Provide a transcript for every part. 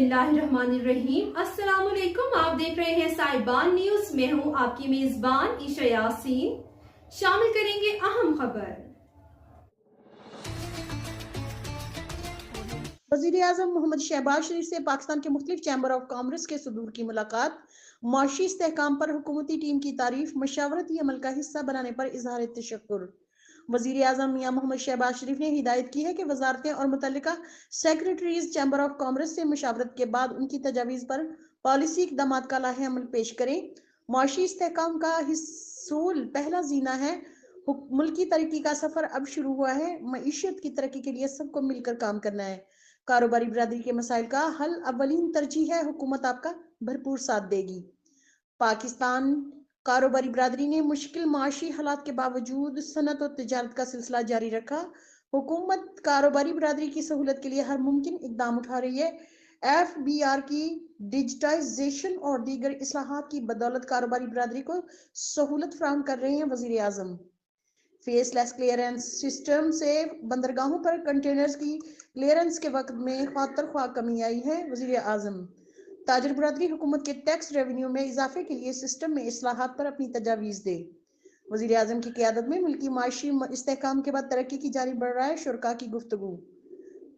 बिस्मिल्लाहिर्रहमानिर्रहीम। अस्सलाम वालेकुम। आप देख रहे हैं साहिबान न्यूज। मैं हूं आपकी मेजबान ईशा यासीन। शामिल करेंगे अहम खबर। वज़ीर आज़म मोहम्मद शहबाज शरीफ से पाकिस्तान के मुख्तलिफ चैम्बर ऑफ कॉमर्स के सदूर की मुलाकात। माशी इस्तेहकाम पर हुकूमती टीम की तारीफ, मशावरती अमल का हिस्सा बनाने पर इजहार तशक्कुर। वज़ीर आज़म मियां मोहम्मद शहबाज शरीफ ने हिदायत की है कि वजारतें और मुतल्लिका सेक्रेटरीज चैम्बर ऑफ कॉमर्स से मशावरत के बाद उनकी तजावीज़ पर पॉलिसी इक़दामात का लाहे अमल पेश करें। माशी इस्तेहकाम का हिस्सूल पहला जीना है। मुल्की तरक्की का सफर अब शुरू हुआ है। मईशत की तरक्की के लिए सबको मिलकर काम करना है। कारोबारी बिरादरी के मसाइल का हल अव्वलीन तरजीह है। हुकूमत आपका भरपूर साथ देगी। पाकिस्तान कारोबारी बिरादरी ने मुश्किल माशी हालात के बावजूद सनत और तिजारत का सिलसिला जारी रखा। हुकूमत कारोबारी बिरादरी की सहूलत के लिए हर मुमकिन इकदाम उठा रही है। FBR की डिजिटाइजेशन और दीगर इस्लाहात की बदौलत कारोबारी बिरादरी को सहूलत फराहम कर रहे हैं वज़ीर आज़म। फेसलेस क्लियरेंस सिस्टम से बंदरगाहों पर कंटेनर्स की क्लियरेंस के वक्त में ख्वातर ख्वाह कमी आई है। वज़ीर आज़म ताजर बिरादरी हुकूमत के टैक्स रेवेन्यू में इजाफे के लिए सिस्टम में इस्लाहात पर अपनी तजावीज़ दे। वज़ीर आज़म की क़यादत में मुल्की माशी इस्तेहकाम के बाद तरक्की की जारी बढ़ रहा है। शुरका की गुफ्तगू।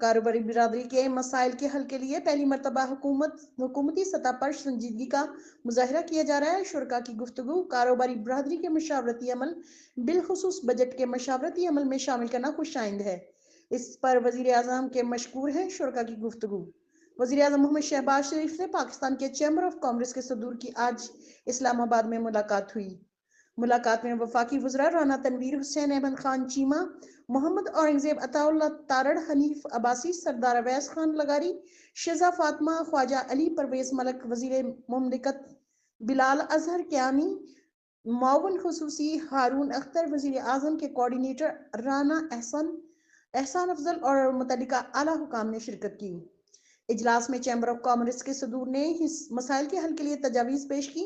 कारोबारी बिरादरी के मसाइल के हल के लिए पहली मरतबा हुकूमती सतह पर संजीदगी का मुजाहरा किया जा रहा है। शुरका की गुफ्तगू। कारोबारी बिरादरी के मशावरती अमल बिलखुसूस बजट के मशावरती अमल में शामिल करना खुशाइंद है। इस पर वज़ीर आज़म के मशकूर हैं। शुरका की गुफ्तगू। वज़ीर आज़म मोहम्मद शहबाज शरीफ से पाकिस्तान के चैम्बर ऑफ कॉमर्स के सदूर की आज इस्लामाबाद में मुलाकात हुई। मुलाकात में वफाकी वज़रा राना तनवीर हुसैन अहमद खान चीमा, मोहम्मद औरंगजेब अताउल्लाह तारड़, हनीफ अब्बासी, सरदार अवैस खान लगारी, शिजा फातिमा, ख्वाजा अली परवेज मलक, वज़ीर मुमलिकत बिलाल अजहर क्यानी, मुअव्विन खुसूसी हारून अख्तर, वज़ीर आज़म के कोऑर्डिनेटर राना एहसान अफजल और मुतल्लिका आला हुकाम ने शिरकत की। इजलास में चैम्बर ऑफ कॉमर्स के सदूर ने मसाइल के हल के लिए तजावीज़ पेश की।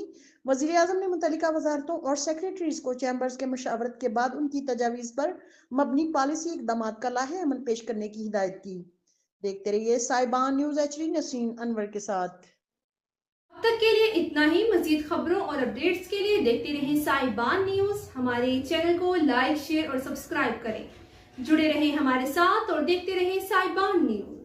वज़ीर आज़म ने मुतल्लिका वजारतों और सेक्रेटरीज को चैम्बर्स के मशावरत के बाद उनकी तजावीज़ पर मबनी पॉलिसी इक़दामात का लाहे अमल पेश करने की हिदायत की। देखते रहिए साहिबान न्यूज़ HD नसीन अनवर के साथ। अब तक के लिए इतना ही। मजीद खबरों और अपडेट्स के लिए देखते रहें साहिबान न्यूज। हमारे चैनल को लाइक, शेयर और सब्सक्राइब करें। जुड़े रहें हमारे साथ और देखते रहें साहिबान न्यूज।